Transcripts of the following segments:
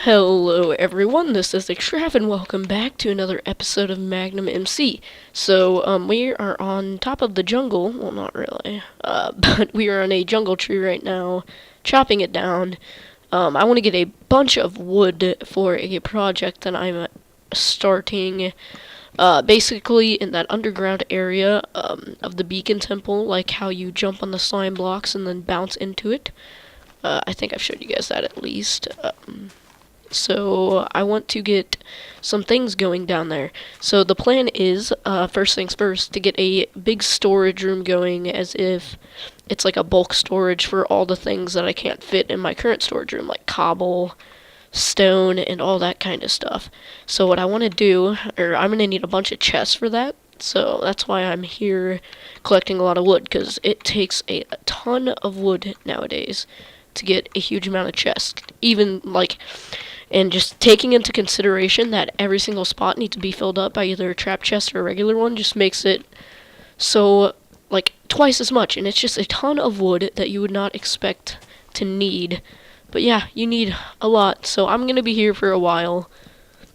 Hello everyone, this is Extrav and welcome back to another episode of MagnumMC. We are on top of the jungle, well not really, but we are on a jungle tree right now, chopping it down. I want to get a bunch of wood for a project that I'm starting, basically in that underground area of the beacon temple, like how you jump on the slime blocks and then bounce into it. I think I've showed you guys that at least. So I want to get some things going down there. So the plan is, first things first, to get a big storage room going as if it's like a bulk storage for all the things that I can't fit in my current storage room, like cobble, stone, and all that kind of stuff. So what I want to do, I'm going to need a bunch of chests for that. So that's why I'm here collecting a lot of wood, because it takes a ton of wood nowadays to get a huge amount of chests. And just taking into consideration that every single spot needs to be filled up by either a trap chest or a regular one just makes it so, like, twice as much. And it's just a ton of wood that you would not expect to need. But yeah, you need a lot. So I'm going to be here for a while.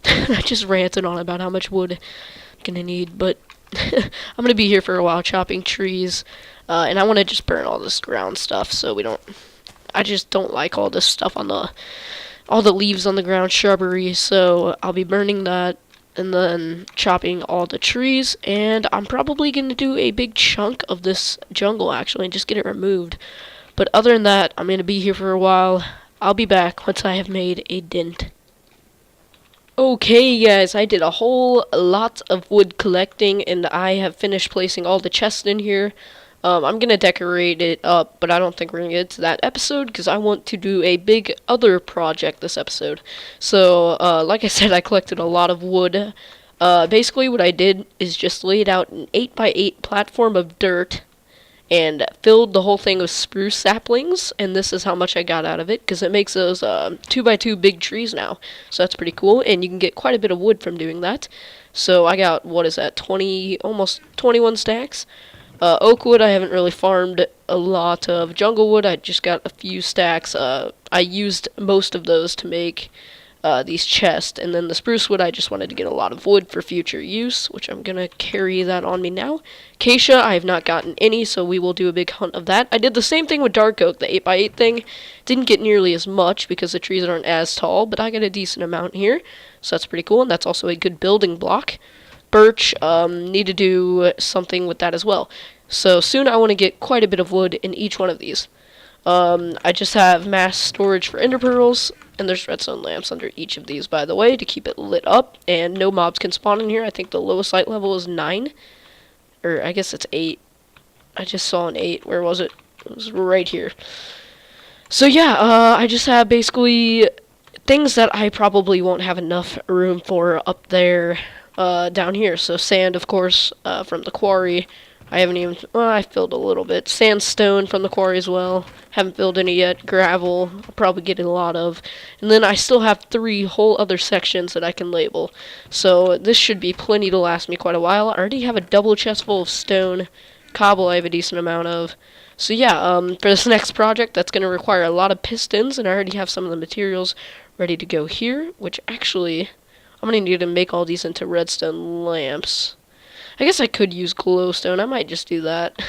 I just ranted on about how much wood I'm going to need. But I'm going to be here for a while chopping trees. And I want to just burn all this ground stuff so we don't... I just don't like all this stuff on all the leaves on the ground, shrubbery, so I'll be burning that and then chopping all the trees, and I'm probably going to do a big chunk of this jungle actually and just get it removed. But other than that, I'm going to be here for a while. I'll be back once I have made a dent. Okay guys, I did a whole lot of wood collecting and I have finished placing all the chests in here. I'm going to decorate it up, but I don't think we're going to get to that episode because I want to do a big other project this episode. So, like I said, I collected a lot of wood. Basically what I did is just laid out an 8x8 platform of dirt and filled the whole thing with spruce saplings, and this is how much I got out of it because it makes those 2x2 big trees now. So that's pretty cool, and you can get quite a bit of wood from doing that. So I got, what is that, almost 21 stacks? Oak wood I haven't really farmed a lot of. Jungle wood I just got a few stacks. I used most of those to make these chests, and then the spruce wood I just wanted to get a lot of wood for future use, which I'm gonna carry that on me now. Acacia I have not gotten any, so we will do a big hunt of that. I did the same thing with dark oak, the 8x8 thing. Didn't get nearly as much because the trees aren't as tall, but I got a decent amount here, so that's pretty cool, and that's also a good building block. Birch, need to do something with that as well. So soon I want to get quite a bit of wood in each one of these. I just have mass storage for ender pearls, and there's redstone lamps under each of these, by the way, to keep it lit up, and no mobs can spawn in here. I think the lowest light level is 9, or I guess it's 8. I just saw an 8. Where was it? It was right here. So yeah, I just have basically things that I probably won't have enough room for up there. Down here, so sand, of course, from the quarry. I haven't even, I filled a little bit. Sandstone from the quarry as well. Haven't filled any yet. Gravel, I'll probably get a lot of. And then I still have 3 whole other sections that I can label. So this should be plenty to last me quite a while. I already have a double chest full of stone. Cobble I have a decent amount of. So yeah, for this next project, that's going to require a lot of pistons, and I already have some of the materials ready to go here, which actually... I'm going to need to make all these into redstone lamps. I guess I could use glowstone. I might just do that.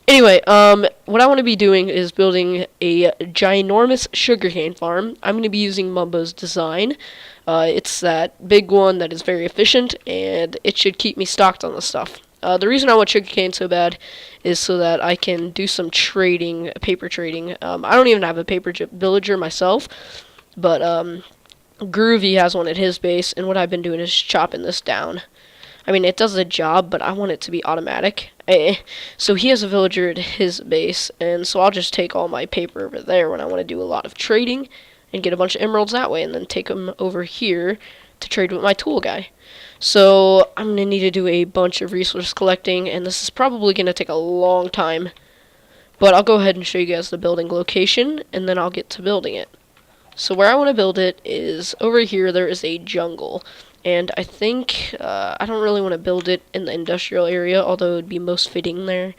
Anyway, what I want to be doing is building a ginormous sugarcane farm. I'm going to be using Mumbo's design. It's that big one that is very efficient, and it should keep me stocked on the stuff. The reason I want sugarcane so bad is so that I can do some trading, paper trading. I don't even have a paper villager myself, but... Groovy has one at his base, and what I've been doing is chopping this down. I mean, it does the job, but I want it to be automatic. So he has a villager at his base, and so I'll just take all my paper over there when I want to do a lot of trading and get a bunch of emeralds that way, and then take them over here to trade with my tool guy. So I'm going to need to do a bunch of resource collecting, and this is probably going to take a long time. But I'll go ahead and show you guys the building location, and then I'll get to building it. So where I want to build it is over here. There is a jungle, and I think I don't really want to build it in the industrial area, although it would be most fitting there.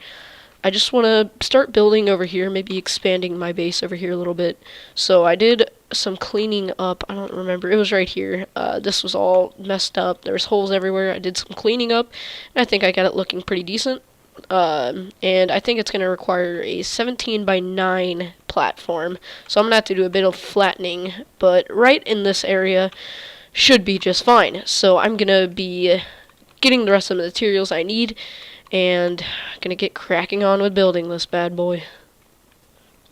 I just want to start building over here, maybe expanding my base over here a little bit. So I did some cleaning up. I don't remember. It was right here. This was all messed up. There's holes everywhere. I did some cleaning up, and I think I got it looking pretty decent. And I think it's going to require a 17 by 9 platform. So I'm going to have to do a bit of flattening, but right in this area should be just fine. So I'm going to be getting the rest of the materials I need, and gonna get cracking on with building this bad boy.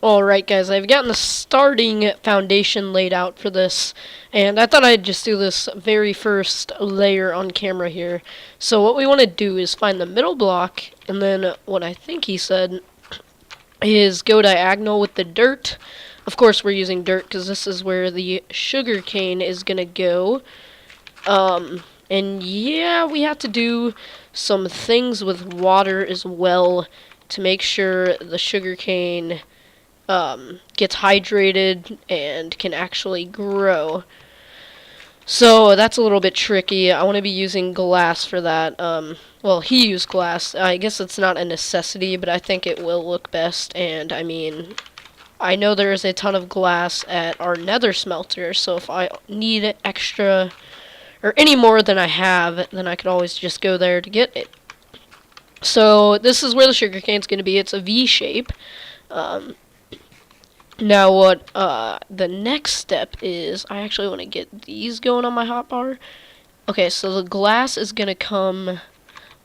Alright guys, I've gotten the starting foundation laid out for this, and I thought I'd just do this very first layer on camera here. So what we want to do is find the middle block, and then what I think he said is go diagonal with the dirt. Of course we're using dirt because this is where the sugar cane is gonna go. And yeah, we have to do some things with water as well to make sure the sugarcane gets hydrated and can actually grow. So that's a little bit tricky. I want to be using glass for that. Well, he used glass. I guess it's not a necessity, but I think it will look best. And I mean, I know there is a ton of glass at our nether smelter, so if I need extra or any more than I have, then I could always just go there to get it. So this is where the sugarcane's going to be. It's a V shape. Now what the next step is, I actually want to get these going on my hotbar. Okay, so the glass is going to come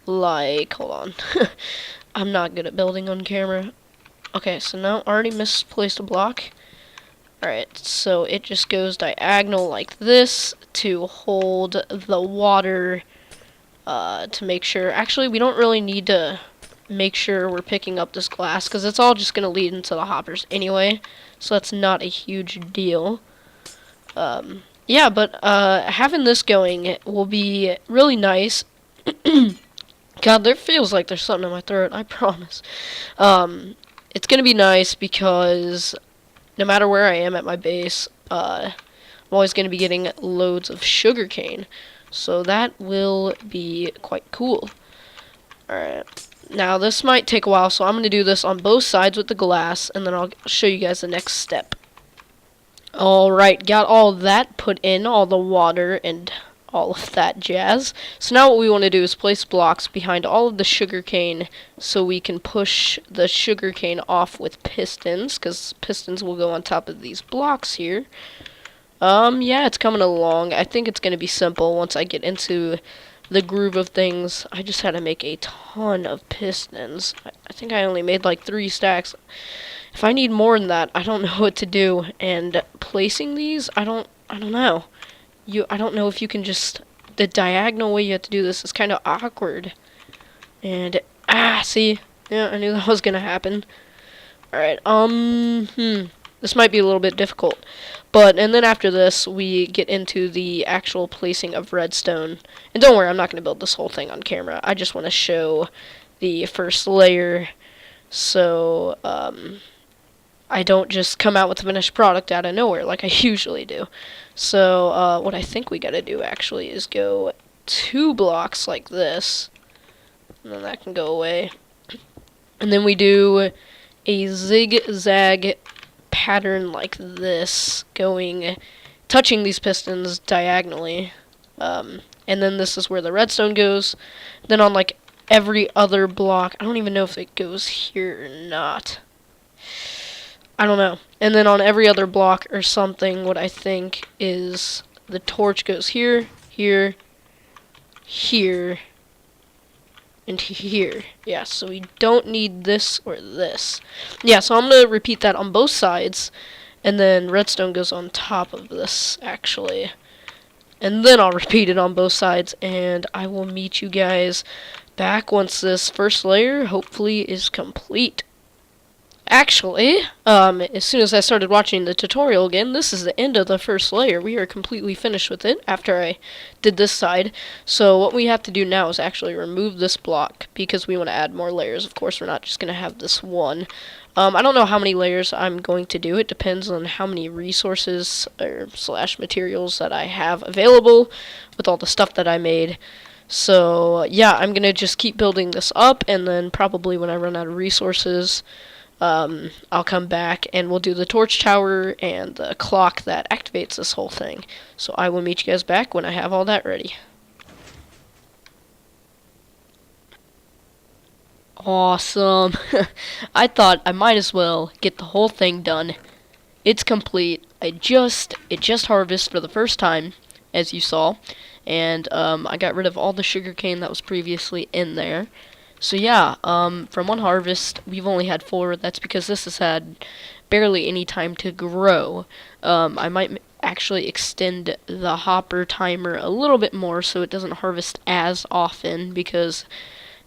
like, hold on. I'm not good at building on camera. Okay, so now I already misplaced a block. Alright, so it just goes diagonal like this to hold the water, to make sure. Actually, we don't really need to make sure we're picking up this glass, because it's all just going to lead into the hoppers anyway, so that's not a huge deal. Yeah, but having this going will be really nice. God, there feels like there's something in my throat, I promise. It's going to be nice because no matter where I am at my base, I'm always going to be getting loads of sugarcane. So that will be quite cool. Alright. Now this might take a while, so I'm going to do this on both sides with the glass, and then I'll show you guys the next step. Alright, got all that put in, all the water and all of that jazz. So now what we want to do is place blocks behind all of the sugarcane so we can push the sugarcane off with pistons, because pistons will go on top of these blocks here. Yeah, it's coming along. I think it's going to be simple once I get into the groove of things. I just had to make a ton of pistons. I think I only made like 3 stacks. If I need more than that, I don't know what to do. And placing these, I don't know. I don't know if you can just, the diagonal way you have to do this is kind of awkward. And, see? Yeah, I knew that was gonna happen. Alright, this might be a little bit difficult. And then after this, we get into the actual placing of redstone. And don't worry, I'm not gonna build this whole thing on camera. I just want to show the first layer, so, I don't just come out with the finished product out of nowhere like I usually do. So, what I think we gotta do actually is go 2 blocks like this, and then that can go away. And then we do a zigzag pattern like this, touching these pistons diagonally. And then this is where the redstone goes. Then on like every other block, I don't even know if it goes here or not. I don't know. And then on every other block or something, what I think is the torch goes here, here, here, and here. Yeah, so we don't need this or this. Yeah, so I'm going to repeat that on both sides, and then redstone goes on top of this, actually. And then I'll repeat it on both sides, and I will meet you guys back once this first layer, hopefully, is complete. Actually, as soon as I started watching the tutorial again, this is the end of the first layer. We are completely finished with it after I did this side. So what we have to do now is actually remove this block because we want to add more layers. Of course, we're not just going to have this one. I don't know how many layers I'm going to do. It depends on how many resources or / materials that I have available with all the stuff that I made. So yeah, I'm gonna just keep building this up, and then probably when I run out of resources, I'll come back and we'll do the torch tower and the clock that activates this whole thing. So I will meet you guys back when I have all that ready. Awesome. I thought I might as well get the whole thing done. It's complete. It just harvested for the first time, as you saw, and I got rid of all the sugarcane that was previously in there. So yeah, from one harvest, we've only had 4. That's because this has had barely any time to grow. I might actually extend the hopper timer a little bit more so it doesn't harvest as often, because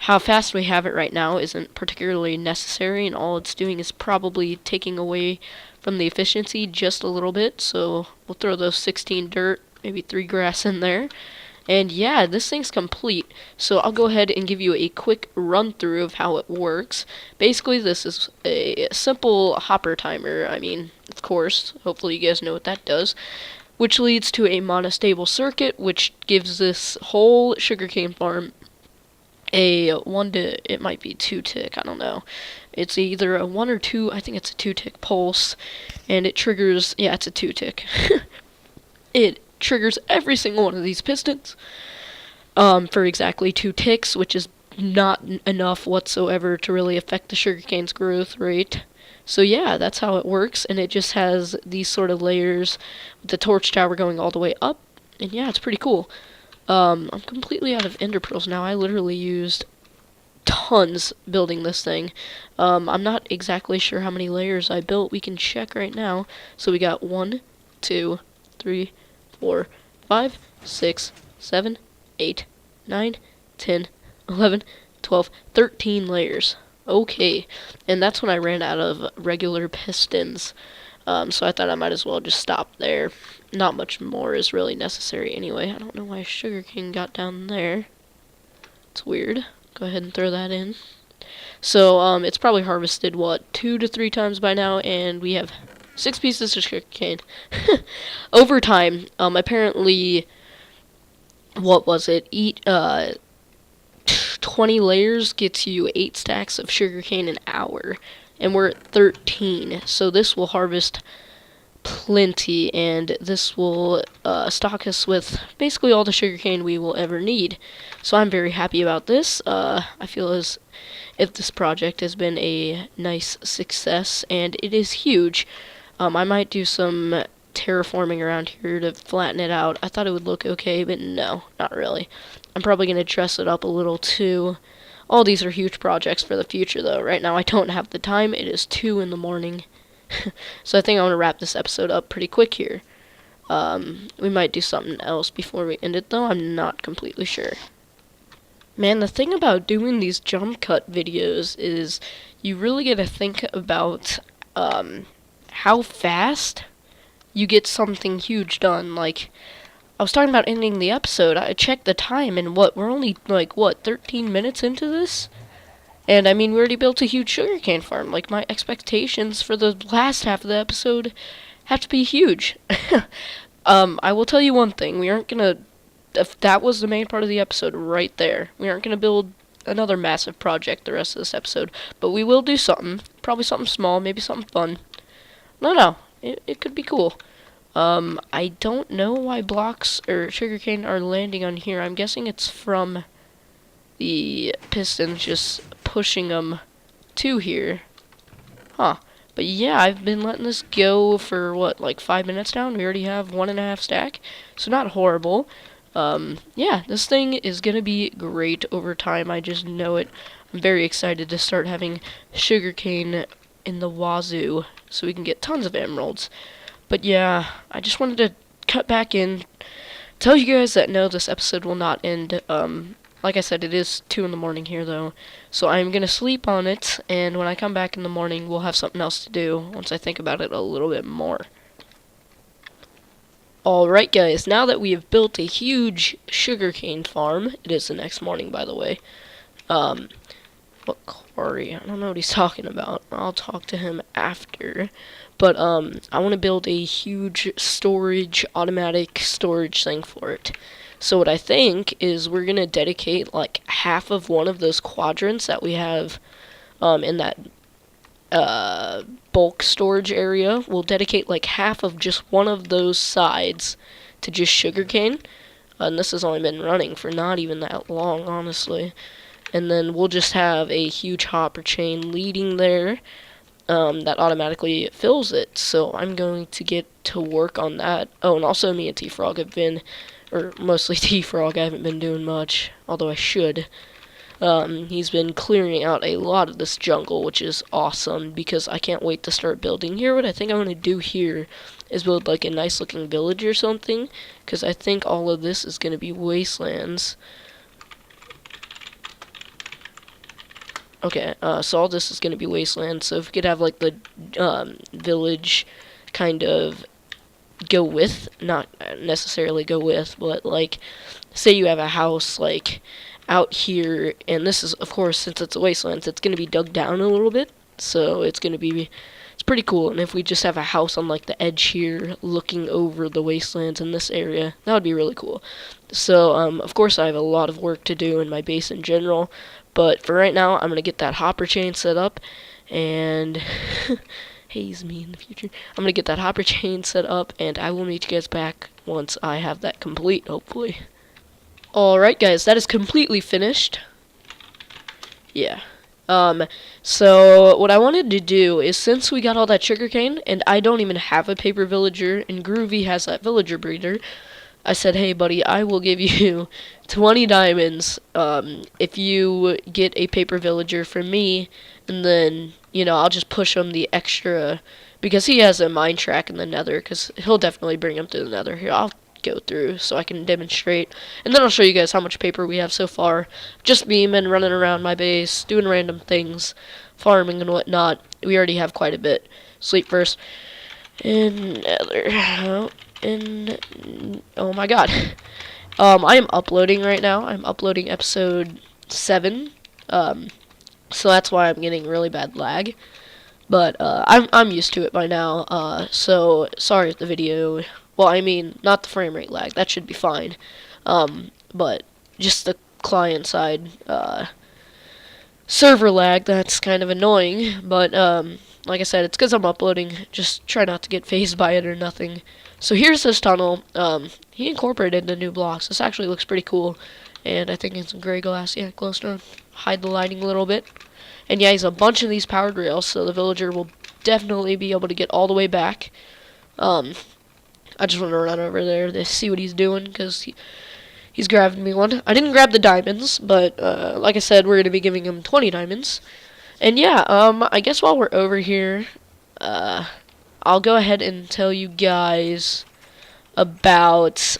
how fast we have it right now isn't particularly necessary, and all it's doing is probably taking away from the efficiency just a little bit. So we'll throw those 16 dirt, maybe 3 grass in there. And yeah, this thing's complete. So I'll go ahead and give you a quick run through of how it works. Basically, this is a simple hopper timer. I mean, of course, hopefully you guys know what that does. Which leads to a monostable circuit, which gives this whole sugarcane farm a 1 to, it might be 2 tick, I don't know. It's either a 1 or 2, I think it's a 2 tick pulse, and it triggers, yeah, it's a 2 tick. It triggers every single one of these pistons for exactly 2 ticks, which is not enough whatsoever to really affect the sugarcane's growth rate. So yeah, that's how it works, and it just has these sort of layers with the torch tower going all the way up, and yeah, it's pretty cool. I'm completely out of ender pearls now. I literally used tons building this thing. I'm not exactly sure how many layers I built. We can check right now. So we got 1, 2, 3, 4, 5, 6, 7, 8, 9, 10, 11, 12, 13 layers. Okay, and that's when I ran out of regular pistons. So I thought I might as well just stop there. Not much more is really necessary anyway. I don't know why sugarcane got down there. It's weird. Go ahead and throw that in. So it's probably harvested, what, 2 to 3 times by now, and we have 6 pieces of sugarcane. Over time, apparently, what was it? 20 layers gets you 8 stacks of sugarcane an hour. And we're at 13, so this will harvest plenty, and this will stock us with basically all the sugarcane we will ever need. So I'm very happy about this. I feel as if this project has been a nice success, and it is huge. I might do some terraforming around here to flatten it out. I thought it would look okay, but no, not really. I'm probably going to dress it up a little too. All these are huge projects for the future, though. Right now, I don't have the time. It is 2 in the morning. So I think I want to wrap this episode up pretty quick here. We might do something else before we end it, though. I'm not completely sure. Man, the thing about doing these jump cut videos is you really get to think about how fast you get something huge done. Like, I was talking about ending the episode. I checked the time, and we're only, 13 minutes into this? And, I mean, we already built a huge sugarcane farm. Like, my expectations for the last half of the episode have to be huge. I will tell you one thing. We aren't gonna, if that was the main part of the episode right there, we aren't gonna build another massive project the rest of this episode. But we will do something. Probably something small, maybe something fun. No. It could be cool. I don't know why blocks or sugarcane are landing on here. I'm guessing it's from the pistons just pushing them to here. Huh. But yeah, I've been letting this go for, 5 minutes now, and we already have 1.5 stack. So not horrible. Yeah, this thing is gonna be great over time. I just know it. I'm very excited to start having sugarcane in the wazoo so we can get tons of emeralds. But yeah, I just wanted to cut back in, tell you guys that no, this episode will not end. Like I said, it is 2 in the morning here, though. So I'm going to sleep on it, and when I come back in the morning, we'll have something else to do once I think about it a little bit more. Alright, guys, now that we have built a huge sugarcane farm, it is the next morning, by the way. What quarry? I don't know what he's talking about. I'll talk to him after. But, I want to build a huge automatic storage thing for it. So what I think is we're gonna dedicate like half of one of those quadrants that we have in that bulk storage area. We'll dedicate like half of just one of those sides to just sugarcane. And this has only been running for not even that long, honestly. And then we'll just have a huge hopper chain leading there that automatically fills it. So I'm going to get to work on that. Oh, and also me and T-Frog have been, or mostly T-Frog, I haven't been doing much, although I should. He's been clearing out a lot of this jungle, which is awesome, because I can't wait to start building here. What I think I'm going to do here is build like a nice looking village or something, because I think all of this is going to be wastelands. Okay, so all this is going to be wasteland, so if we could have like the village kind of go with, not necessarily go with, but like say you have a house like out here, and this is, of course, since it's a wasteland, it's going to be dug down a little bit, so it's pretty cool. And if we just have a house on like the edge here looking over the wastelands in this area, that would be really cool. So of course I have a lot of work to do in my base in general, but for right now I'm going to get that hopper chain set up, and haze me in the future. I'm going to get that hopper chain set up, and I will meet you guys back once I have that complete, hopefully. Alright guys, that is completely finished. Yeah. So what I wanted to do is, since we got all that sugarcane, and I don't even have a paper villager, and Groovy has that villager breeder, I said, hey buddy, I will give you 20 diamonds, if you get a paper villager from me, and then, you know, I'll just push him the extra, because he has a mine track in the nether, because he'll definitely bring him to the nether. Here, I'll go through so I can demonstrate, and then I'll show you guys how much paper we have so far. Just me and running around my base, doing random things, farming and whatnot. We already have quite a bit. Sleep first. And oh my god. I am uploading right now. I'm uploading episode 7. So that's why I'm getting really bad lag. But I'm used to it by now. So sorry if the video, well, I mean, not the frame rate lag, that should be fine. But just the client side server lag, that's kind of annoying. But like I said, it's because I'm uploading. Just try not to get phased by it or nothing. So here's this tunnel. He incorporated the new blocks. This actually looks pretty cool. And I think it's some gray glass. Yeah, glowstone. Hide the lighting a little bit. And yeah, he's a bunch of these powered rails, so the villager will definitely be able to get all the way back. I just want to run over there to see what he's doing, because he's grabbing me one. I didn't grab the diamonds, but like I said, we're going to be giving him 20 diamonds. And yeah, I guess while we're over here, I'll go ahead and tell you guys about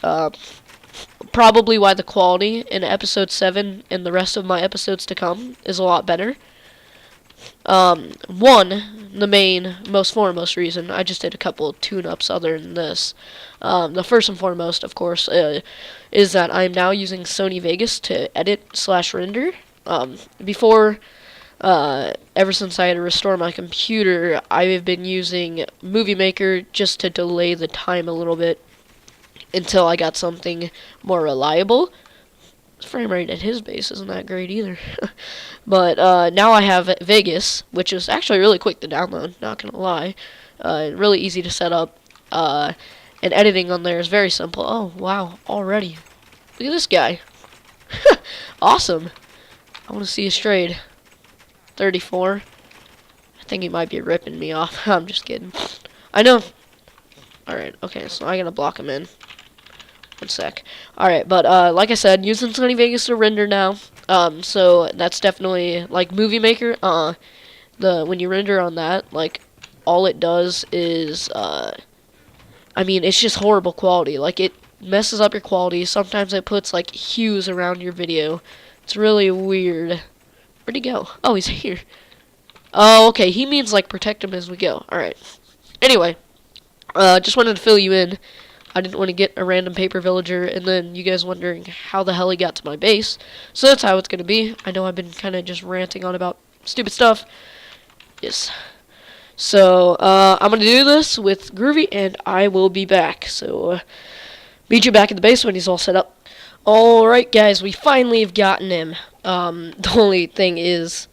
probably why the quality in episode 7 and the rest of my episodes to come is a lot better. The main, most foremost reason, I just did a couple of tune-ups other than this. The first and foremost, of course, is that I'm now using Sony Vegas to edit/render. Before, ever since I had to restore my computer, I've been using Movie Maker just to delay the time a little bit until I got something more reliable. Frame rate at his base isn't that great either. But now I have Vegas, which is actually really quick to download, not gonna lie. Really easy to set up. And editing on there is very simple. Oh, wow, already. Look at this guy. Awesome. I want to see a strayed. 34. I think he might be ripping me off. I'm just kidding. I know. Alright, okay, so I'm gonna block him in. 1 sec. Alright, but like I said, using Sony Vegas to render now. So that's definitely like Movie Maker. When you render on that, like all it does is I mean, it's just horrible quality. Like, it messes up your quality. Sometimes it puts like hues around your video. It's really weird. Where'd he go? Oh, he's here. Oh, okay. He means like protect him as we go. Alright. Anyway, just wanted to fill you in. I didn't want to get a random paper villager and then you guys wondering how the hell he got to my base. So that's how it's going to be. I know I've been kind of just ranting on about stupid stuff. Yes. So, I'm going to do this with Groovy and I will be back. So, meet you back at the base when he's all set up. Alright, guys, we finally have gotten him. The only thing is,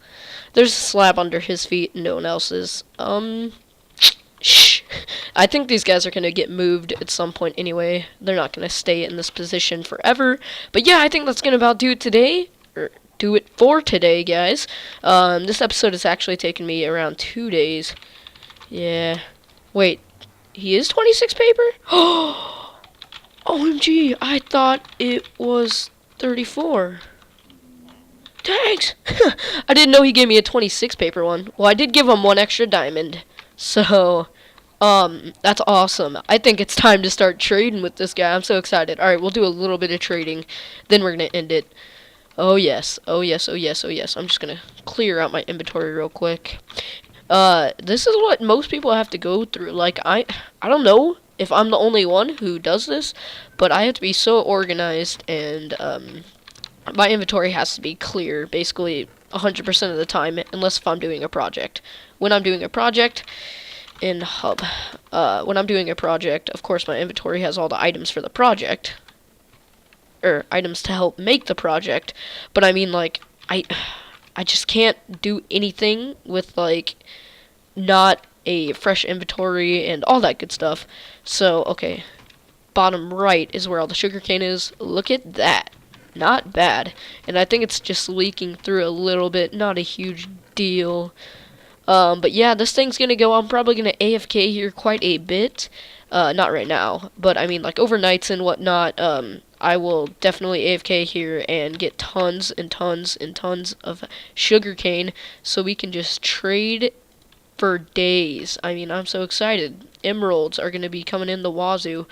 there's a slab under his feet and no one else's. Shh. I think these guys are going to get moved at some point anyway. They're not going to stay in this position forever. But yeah, I think that's going to about do it today. Or do it for today, guys. This episode has actually taken me around 2 days. Yeah. Wait. He is 26 paper? OMG, I thought it was 34. Thanks! I didn't know he gave me a 26 paper one. Well, I did give him one extra diamond. So, that's awesome. I think it's time to start trading with this guy. I'm so excited. Alright, we'll do a little bit of trading. Then we're going to end it. Oh, yes. Oh, yes. Oh, yes. Oh, yes. I'm just going to clear out my inventory real quick. This is what most people have to go through. Like, I don't know if I'm the only one who does this, but I have to be so organized, and my inventory has to be clear basically 100% of the time, unless if I'm doing a project. When I'm doing a project in Hub, of course my inventory has all the items for the project, or items to help make the project, but I mean, like, I just can't do anything with, like, not a fresh inventory and all that good stuff. So, okay, bottom right is where all the sugarcane is. Look at that. Not bad. And I think it's just leaking through a little bit. Not a huge deal. But yeah, this thing's gonna go. I'm probably gonna AFK here quite a bit. Not right now, but I mean, like, overnights and whatnot. I will definitely AFK here and get tons and tons and tons of sugarcane so we can just trade for days. I mean, I'm so excited. Emeralds are going to be coming in the wazoo.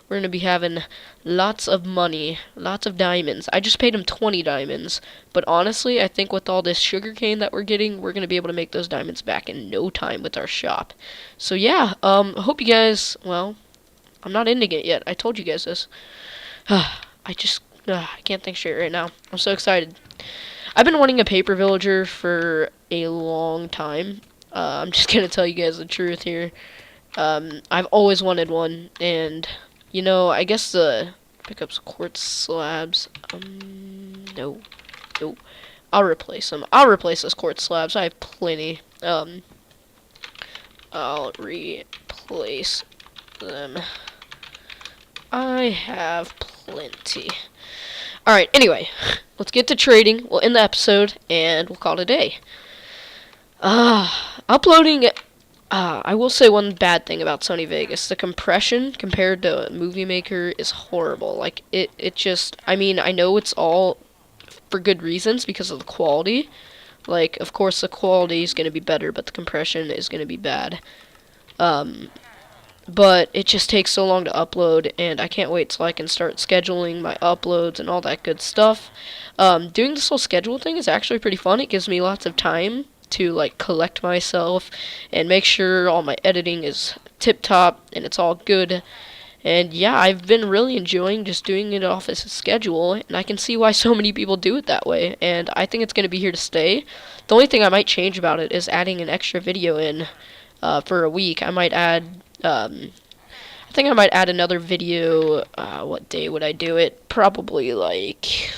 We're going to be having lots of money, lots of diamonds. I just paid him 20 diamonds, but honestly, I think with all this sugarcane that we're getting, we're going to be able to make those diamonds back in no time with our shop. So yeah, hope you guys, well, I'm not ending it yet. I told you guys this. I can't think straight right now. I'm so excited. I've been wanting a paper villager for a long time. I'm just gonna tell you guys the truth here. I've always wanted one, and you know, I guess pick up some quartz slabs. No. I'll replace them. I'll replace those quartz slabs. I have plenty. I'll replace them. I have plenty. Alright, anyway, let's get to trading. We'll end the episode, and we'll call it a day. Uploading, I will say one bad thing about Sony Vegas. The compression compared to Movie Maker is horrible. Like, it just, I mean, I know it's all for good reasons because of the quality. Like, of course, the quality is going to be better, but the compression is going to be bad. But it just takes so long to upload, and I can't wait till I can start scheduling my uploads and all that good stuff. Doing this whole schedule thing is actually pretty fun. It gives me lots of time to, like, collect myself and make sure all my editing is tip-top and it's all good. And yeah, I've been really enjoying just doing it off as a schedule, and I can see why so many people do it that way, and I think it's going to be here to stay. The only thing I might change about it is adding an extra video in for a week. I might add, I think I might add another video. What day would I do it? Probably, like,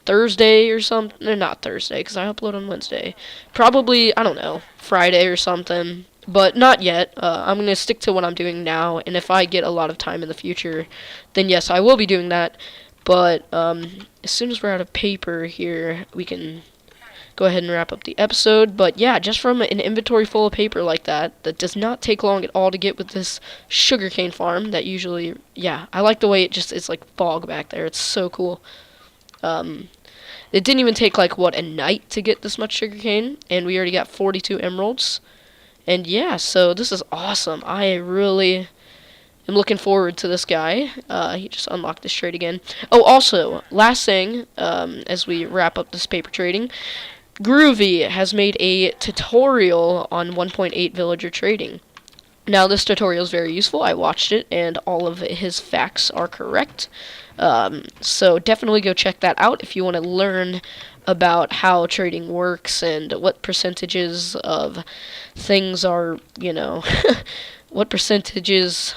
Thursday or something. Not Thursday, because I upload on Wednesday. Probably, I don't know, Friday or something. But not yet. I'm going to stick to what I'm doing now, and if I get a lot of time in the future, then yes, I will be doing that. But as soon as we're out of paper here, we can go ahead and wrap up the episode. But yeah, just from an inventory full of paper like that does not take long at all to get with this sugarcane farm that usually, yeah, I like the way it's like fog back there. It's so cool. It didn't even take, like, what, a night to get this much sugarcane, and we already got 42 emeralds. And yeah, so this is awesome. I really am looking forward to this guy. He just unlocked this trade again. Oh, also, last thing, as we wrap up this paper trading, Groovy has made a tutorial on 1.8 villager trading. Now, this tutorial is very useful. I watched it, and all of his facts are correct. So definitely go check that out if you want to learn about how trading works and what percentages of things are, you know, what percentages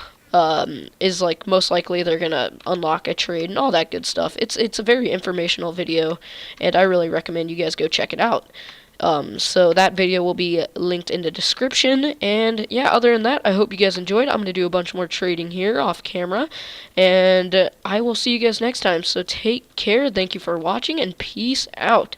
is like most likely they're gonna unlock a trade and all that good stuff. It's a very informational video, and I really recommend you guys go check it out. So that video will be linked in the description. And yeah, other than that, I hope you guys enjoyed. I'm gonna do a bunch more trading here off camera, and I will see you guys next time. So take care. Thank you for watching, and peace out.